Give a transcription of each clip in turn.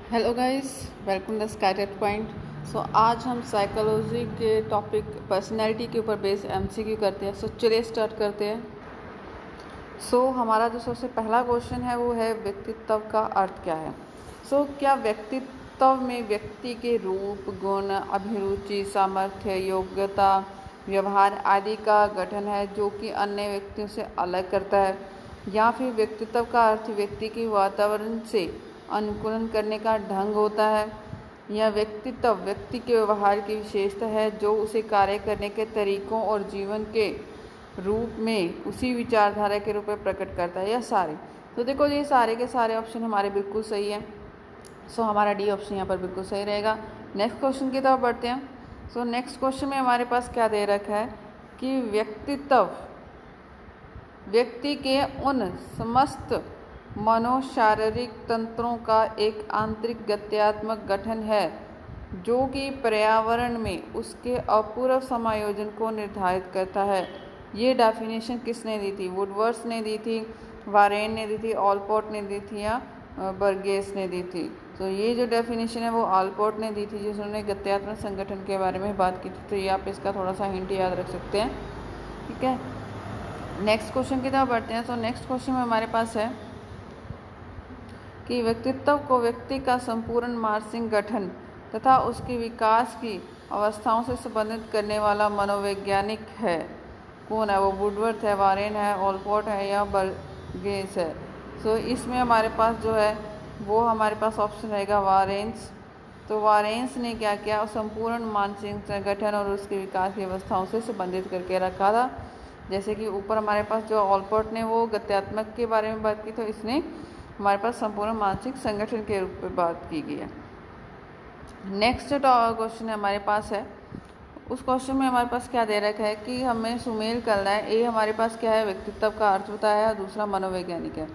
Hello guys, welcome the scatter point. So आज हम psychology के टॉपिक पर्सनैलिटी के ऊपर बेस्ड एमसीक्यू करते हैं। चलिए स्टार्ट करते हैं। हमारा जो सबसे पहला क्वेश्चन है वो है व्यक्तित्व का अर्थ क्या है। क्या व्यक्तित्व में व्यक्ति के रूप, गुण, अभिरुचि, सामर्थ्य, योग्यता, व्यवहार आदि का गठन है जो कि अन्य व्यक्तियों से अलग करता है, या फिर व्यक्तित्व का अर्थ व्यक्ति के वातावरण से अनुकूलन करने का ढंग होता है, या व्यक्तित्व व्यक्ति के व्यवहार की विशेषता है जो उसे कार्य करने के तरीकों और जीवन के रूप में उसी विचारधारा के रूप में प्रकट करता है, या सारे। देखो, ये सारे के सारे ऑप्शन हमारे बिल्कुल सही हैं। हमारा डी ऑप्शन यहाँ पर बिल्कुल सही रहेगा। नेक्स्ट क्वेश्चन की तरफ बढ़ते हैं। नेक्स्ट क्वेश्चन में हमारे पास क्या दे रखा है कि व्यक्तित्व व्यक्ति के उन समस्त मनोशारीरिक तंत्रों का एक आंतरिक गत्यात्मक गठन है जो कि पर्यावरण में उसके अपूर्व समायोजन को निर्धारित करता है। ये डेफिनेशन किसने दी थी? वुडवर्ड्स ने दी थी, वारेन ने दी थी, ऑलपोर्ट ने दी थी, या बर्गेस ने दी थी। ये जो डेफिनेशन है वो ऑलपोर्ट ने दी थी, जिसने गत्यात्मक संगठन के बारे में बात की थी। ये आप इसका थोड़ा सा हिंट याद रख सकते हैं। ठीक है, नेक्स्ट क्वेश्चन की तरफ बढ़ते हैं। नेक्स्ट क्वेश्चन में हमारे पास है कि व्यक्तित्व को व्यक्ति का संपूर्ण मानसिक गठन तथा उसके विकास की अवस्थाओं से संबंधित करने वाला मनोवैज्ञानिक है। कौन है वो? वुडवर्थ है, वारेन है, ऑलपोर्ट है, या बर्गेस है। इसमें हमारे पास जो है वो हमारे पास ऑप्शन रहेगा वारेंस। वारेंस ने क्या किया? संपूर्ण मानसिक संगठन और उसके विकास की अवस्थाओं से संबंधित करके रखा था। जैसे कि ऊपर हमारे पास जो ऑलपोर्ट ने वो गत्यात्मक के बारे में बात की, तो इसने हमारे पास संपूर्ण मानसिक संगठन के रूप में बात की गई है। नेक्स्ट क्वेश्चन हमारे पास है, उस क्वेश्चन में हमारे पास क्या दे रखा है कि हमें सुमेल करना है। ये हमारे पास क्या है? व्यक्तित्व का अर्थ बताया है, दूसरा मनोवैज्ञानिक है।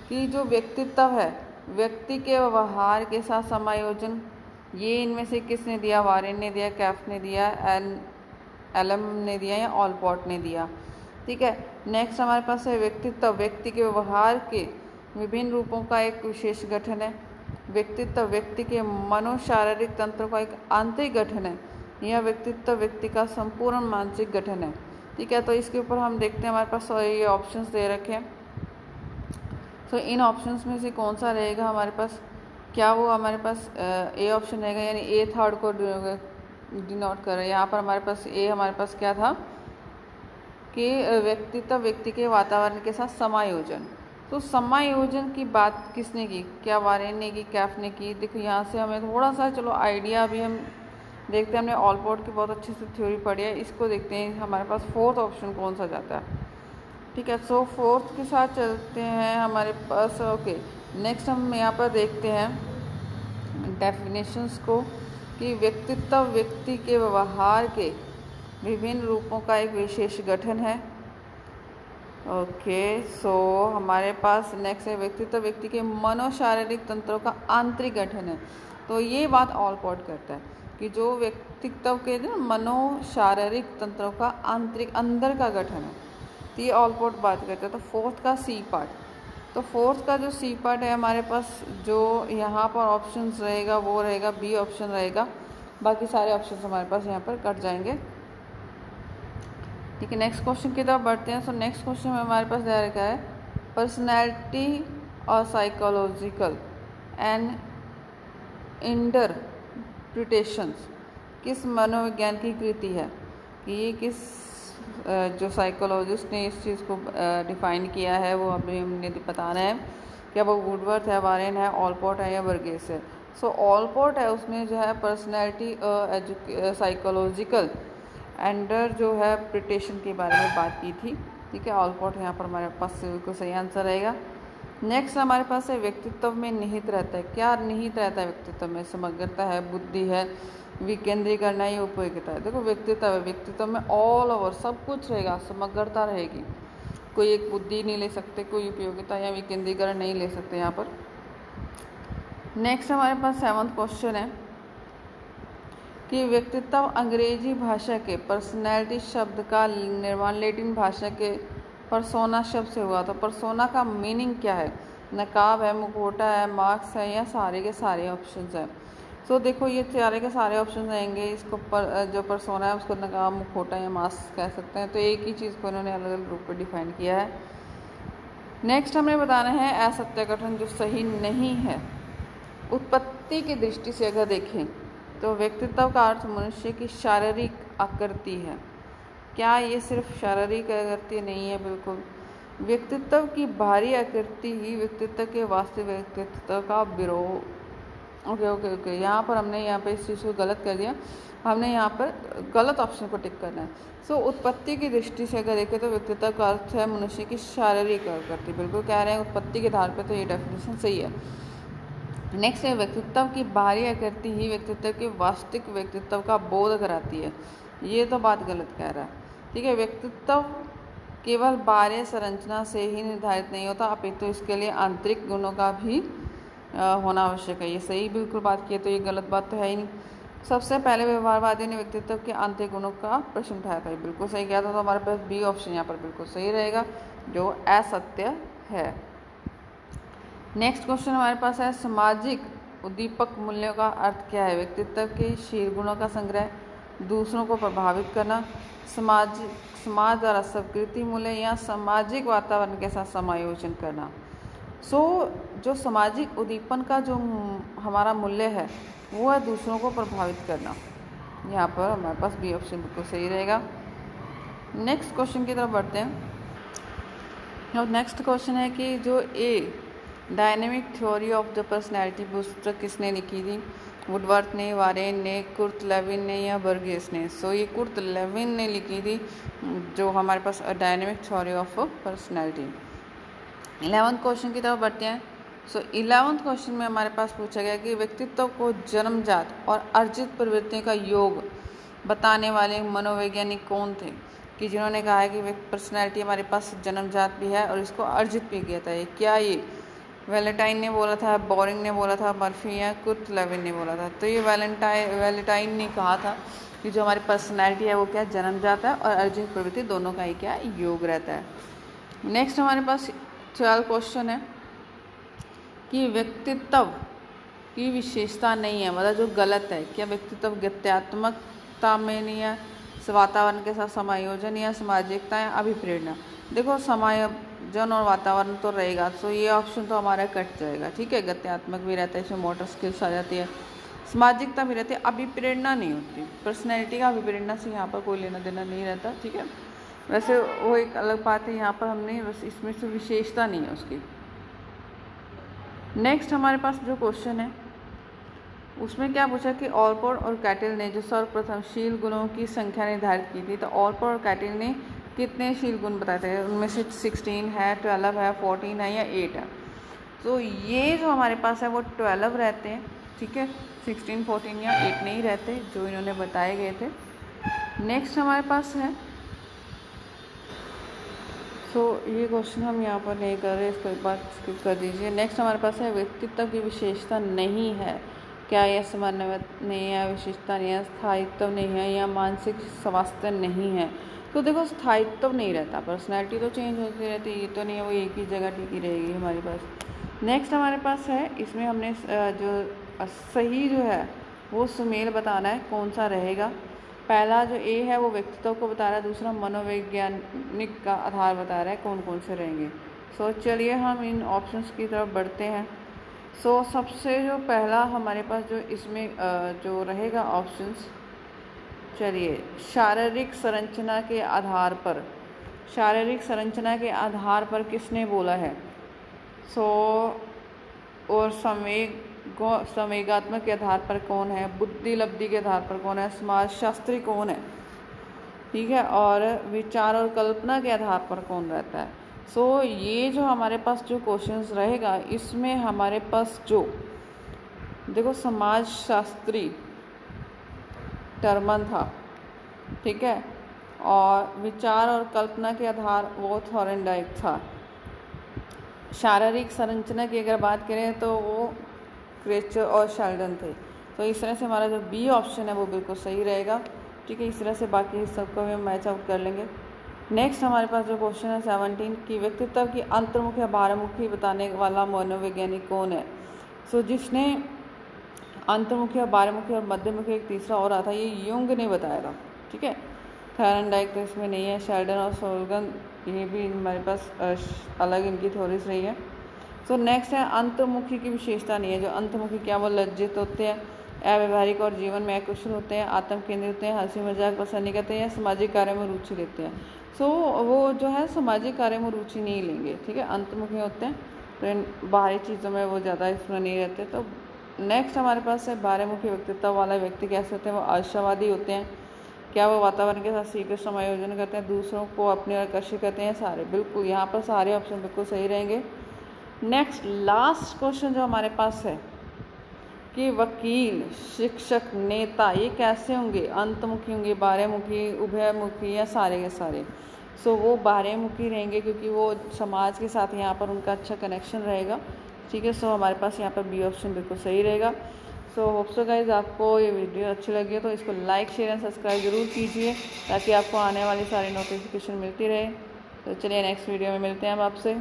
कि जो व्यक्तित्व है व्यक्ति के व्यवहार के साथ समायोजन, ये इनमें से किसने दिया? वारेन ने दिया, कैफ ने दिया, एलम ने दिया, या ऑलपोर्ट ने दिया। ठीक है, नेक्स्ट हमारे पास है व्यक्तित्व व्यक्ति के व्यवहार के विभिन्न रूपों का एक विशेष गठन है। व्यक्तित्व व्यक्ति के मनोशारीरिक तंत्र का एक आंतरिक गठन है, यह व्यक्तित्व व्यक्ति का संपूर्ण मानसिक गठन है। ठीक है, तो इसके ऊपर हम देखते हैं हमारे पास ये ऑप्शंस दे रखे हैं। इन ऑप्शंस में से कौन सा रहेगा हमारे पास? क्या वो हमारे पास ए ऑप्शन रहेगा, यानी ए थर्ड को डिनोट कर रहा है। यहाँ पर हमारे पास ए हमारे पास क्या था कि व्यक्तित्व व्यक्ति के वातावरण के साथ समायोजन। समायोजन की बात किसने की? क्या वारेन ने की, कैफ ने की? देखो, यहाँ से हमें थोड़ा सा चलो आइडिया अभी हम देखते हैं। हमने ऑलपोर्ट की बहुत अच्छे से थ्योरी पढ़ी है, इसको देखते हैं हमारे पास फोर्थ ऑप्शन कौन सा जाता है। ठीक है, फोर्थ के साथ चलते हैं हमारे पास। ओके, नेक्स्ट हम यहाँ पर देखते हैं डेफिनेशंस को कि व्यक्तित्व व्यक्ति के व्यवहार के विभिन्न रूपों का एक विशेष गठन है। ओके, हमारे पास नेक्स्ट है व्यक्तित्व व्यक्ति के मनोशारीरिक तंत्रों का आंतरिक गठन है। ये बात ऑलपोर्ट करता है कि जो व्यक्तित्व के मनोशारीरिक तंत्रों का आंतरिक अंदर का गठन है, तो ये ऑलपोर्ट बात करता है। फोर्थ का सी पार्ट, फोर्थ का जो सी पार्ट है हमारे पास, जो यहाँ पर ऑप्शन रहेगा वो रहेगा बी ऑप्शन रहेगा। बाकी सारे ऑप्शन हमारे पास यहाँ पर कट जाएंगे। ठीक है, नेक्स्ट क्वेश्चन की तरफ बढ़ते हैं। नेक्स्ट क्वेश्चन में हमारे पास दे रखा है पर्सनैलिटी और साइकोलॉजिकल एंड इंटरप्रिटेशंस किस मनोविज्ञान की कृति है। कि ये किस जो साइकोलॉजिस्ट ने इस चीज़ को डिफाइन किया है वो अभी हमने बताना है। क्या वो वुडवर्थ है, वारेन है, ऑलपोर्ट है, या बर्गेस है। ऑलपोर्ट है, उसमें जो है पर्सनैलिटी साइकोलॉजिकल एंडर जो है प्रिटेशन के बारे में बात की थी। ठीक है, ऑलपोर्ट यहाँ पर हमारे पास बिल्कुल सही आंसर रहेगा। नेक्स्ट हमारे पास है व्यक्तित्व में निहित रहता है। क्या निहित रहता है व्यक्तित्व में? समग्रता है, बुद्धि है, विकेंद्रीकरण है, या उपयोगिता है। देखो, व्यक्तित्व में ऑल ओवर सब कुछ रहेगा, समग्रता रहेगी। कोई एक बुद्धि नहीं ले सकते, कोई उपयोगिता या विकेंद्रीकरण नहीं ले सकते यहाँ पर। नेक्स्ट हमारे पास 7वां क्वेश्चन है कि व्यक्तित्व अंग्रेजी भाषा के पर्सनैलिटी शब्द का निर्माण लैटिन भाषा के परसोना शब्द से हुआ। तो परसोना का मीनिंग क्या है? नकाब है, मुखौटा है, मास्क है, या सारे के सारे ऑप्शंस हैं। सो देखो ये सारे के सारे ऑप्शन आएंगे। इसको जो पर्सोना है उसको नकाब, मुखौटा या मास्क कह सकते हैं। तो एक ही चीज़ को इन्होंने अलग अलग रूप में डिफाइन किया है। नेक्स्ट हमें बताना है असत्य कथन जो सही नहीं है। उत्पत्ति की दृष्टि से अगर देखें तो व्यक्तित्व का अर्थ मनुष्य की शारीरिक आकृति है। क्या ये सिर्फ शारीरिक आकृति नहीं है? बिल्कुल। व्यक्तित्व की बाहरी आकृति ही व्यक्तित्व के वास्तविक व्यक्तित्व का विरोध। ओके यहाँ पर हमने इस चीज़ को गलत कर दिया। हमने यहाँ पर गलत ऑप्शन को टिक करना है। सो उत्पत्ति की दृष्टि से अगर देखें तो व्यक्तित्व का अर्थ है मनुष्य की शारीरिक आकृति। बिल्कुल कह रहे हैं उत्पत्ति के आधार पर, तो ये डेफिनेशन सही है। नेक्स्ट है व्यक्तित्व की बाहरी आकृति ही व्यक्तित्व के वास्तविक व्यक्तित्व का बोध कराती है। ये तो बात गलत कह रहा है। ठीक है, व्यक्तित्व केवल बाहरी संरचना से ही निर्धारित नहीं होता, अपितु इसके लिए आंतरिक गुणों का भी होना आवश्यक है। ये सही बिल्कुल बात की है, तो ये गलत बात तो है ही नहीं। सबसे पहले व्यवहारवादियों ने व्यक्तित्व के आंतरिक गुणों का प्रश्न उठाया था। बिल्कुल सही किया था, तो हमारे पास बी ऑप्शन यहाँ पर बिल्कुल सही रहेगा, जो असत्य है। नेक्स्ट क्वेश्चन हमारे पास है सामाजिक उद्दीपक मूल्यों का अर्थ क्या है? व्यक्तित्व के शील गुणों का संग्रह, दूसरों को प्रभावित करना, समाज द्वारा स्वीकृति मूल्य, या सामाजिक वातावरण के साथ समायोजन करना। जो सामाजिक उद्दीपन का जो हमारा मूल्य है वो है दूसरों को प्रभावित करना। यहाँ पर हमारे पास बी ऑप्शन बिल्कुल सही रहेगा। नेक्स्ट क्वेश्चन की तरफ बढ़ते हैं। और नेक्स्ट क्वेश्चन है कि जो dynamic theory of the personality पुस्तक किसने लिखी थी? वुडवर्थ ने, वारेन ने, कुर्ट लेविन ने, या बर्गेस ने? सो ये कुर्ट लेविन ने लिखी थी, जो हमारे पास dynamic theory of personality. 11th question की तरफ बढ़ते हैं। 11th क्वेश्चन में हमारे पास पूछा गया कि व्यक्तित्व को जन्मजात और अर्जित प्रवृत्तियों का योग बताने वाले मनोवैज्ञानिक कौन थे? कि जिन्होंने कहा है कि पर्सनैलिटी हमारे पास जन्मजात भी है और इसको अर्जित भी किया था। क्या ये वैलेंटाइन ने बोला था, बोरिंग ने बोला था, मर्फी या कुर्ट लेविन ने बोला था? तो ये वैलेंटाइन ने कहा था कि जो हमारी पर्सनैलिटी है वो क्या जन्मजात है और अर्जित प्रवृत्ति दोनों का ही क्या योग रहता है। नेक्स्ट हमारे पास 12 क्वेश्चन है कि व्यक्तित्व की विशेषता नहीं है, मतलब जो गलत है। क्या व्यक्तित्व गत्यात्मकता में नहीं है, वातावरण के साथ समायोजन, या सामाजिकता, या अभिप्रेरणा? देखो समायोजन और वातावरण तो रहेगा, तो ये ऑप्शन तो हमारा कट जाएगा। ठीक है, गत्यात्मक भी रहता है, इसमें मोटर स्किल्स आ जाती है, सामाजिकता भी रहती है, अभिप्रेरणा नहीं होती। पर्सनैलिटी का अभिप्रेरणा से यहाँ पर कोई लेना देना नहीं रहता। ठीक है, वैसे वो एक अलग बात है, यहाँ पर हमने बस इसमें से विशेषता नहीं है उसकी। नेक्स्ट हमारे पास जो क्वेश्चन है उसमें क्या पूछा कि ऑलपोर्ट और कैटल ने जो सर्वप्रथम शील गुणों की संख्या निर्धारित की थी, तो ऑलपोर्ट और कैटल ने कितने शील गुण बताए थे? उनमें से 16 है, 12 है, 14 है, या 8 है? तो ये जो हमारे पास है वो 12 रहते हैं। ठीक है, 16, 14 या 8 नहीं रहते जो इन्होंने बताए गए थे। नेक्स्ट हमारे पास है, ये क्वेश्चन हम यहाँ पर नहीं कर रहे, इसको एक बार स्किप कर दीजिए। नेक्स्ट हमारे पास है व्यक्तित्व की विशेषता नहीं है। क्या यह समन्वय नहीं है, विशेषता नहीं है, स्थायित्व नहीं है, या मानसिक स्वास्थ्य नहीं है? तो देखो स्थायित्व नहीं रहता, पर्सनैलिटी तो चेंज होती रहती है, ये तो नहीं है वो एक ही जगह टिकी रहेगी हमारे पास। नेक्स्ट हमारे पास है, इसमें हमने जो सही जो है वो सुमेल बताना है, कौन सा रहेगा। पहला जो ए है वो व्यक्तित्व को बता रहा है, दूसरा मनोवैज्ञानिक का आधार बता रहा है, कौन कौन से रहेंगे। चलिए हम इन ऑप्शंस की तरफ बढ़ते हैं। सबसे जो पहला हमारे पास जो इसमें जो रहेगा ऑप्शंस, चलिए शारीरिक संरचना के आधार पर, शारीरिक संरचना के आधार पर किसने बोला है? और संवेगात्मक के आधार पर कौन है, बुद्धि लब्धि के आधार पर कौन है, समाजशास्त्री कौन है? ठीक है, और विचार और कल्पना के आधार पर कौन रहता है? ये जो हमारे पास जो क्वेश्चंस रहेगा इसमें हमारे पास जो देखो समाजशास्त्री टर्मन था, ठीक है, और विचार और कल्पना के आधार वो थॉर्नडाइक था। शारीरिक संरचना की अगर बात करें तो वो क्रेचर और शेल्डन थे। तो इस तरह से हमारा जो बी ऑप्शन है वो बिल्कुल सही रहेगा। ठीक है, इस तरह से बाकी सबको भी मैच आउट कर लेंगे। नेक्स्ट हमारे पास जो क्वेश्चन है 17 की व्यक्तित्व की अंतर्मुखी या बाह्यमुखी बताने वाला मनोवैज्ञानिक कौन है। सो जिसने अंतर्मुखी और बाह्यमुखी और मध्यमुखी एक तीसरा और आता है, ये युंग ने बताया था। ठीक है, थॉर्नडाइक तो इसमें नहीं है, शेल्डन और सोलगन ये भी हमारे पास अलग इनकी थ्योरीज रही है। सो नेक्स्ट है अंतर्मुखी की विशेषता नहीं है। जो अंतर्मुखी क्या वो लज्जित होते हैं, अव्यवहारिक और जीवन में अकुशल होते हैं, आत्म केंद्रित होते हैं, हंसी मजाक पसंद नहीं करते हैं, सामाजिक कार्य में रुचि लेते हैं। सो वो जो है सामाजिक कार्य में रुचि नहीं लेंगे। ठीक है, अंतर्मुखी होते हैं, तो इन बाहरी चीज़ों में वो ज़्यादा इसमें नहीं रहते। तो नेक्स्ट हमारे पास है बाह्यमुखी व्यक्तित्व वाला व्यक्ति कैसे होते हैं, वो आशावादी होते हैं। क्या वो वातावरण के साथ शीघ्र समायोजन करते हैं, दूसरों को अपनी ओर आकर्षित करते हैं। सारे बिल्कुल यहाँ पर सारे ऑप्शन बिल्कुल सही रहेंगे। नेक्स्ट लास्ट क्वेश्चन जो हमारे पास है कि वकील, शिक्षक, नेता ये कैसे होंगे, अंतमुखी होंगे, बाह्यमुखी, उभयमुखी या सारे के सारे। सो वो बाह्यमुखी रहेंगे क्योंकि वो समाज के साथ यहाँ पर उनका अच्छा कनेक्शन रहेगा। ठीक है, सो हमारे पास यहाँ पर बी ऑप्शन बिल्कुल सही रहेगा। सो होप सो गाइज आपको ये वीडियो अच्छी लगी तो इसको लाइक शेयर एंड सब्सक्राइब ज़रूर कीजिए ताकि आपको आने वाली सारी नोटिफिकेशन मिलती रहे। तो चलिए नेक्स्ट वीडियो में मिलते हैं हम आपसे।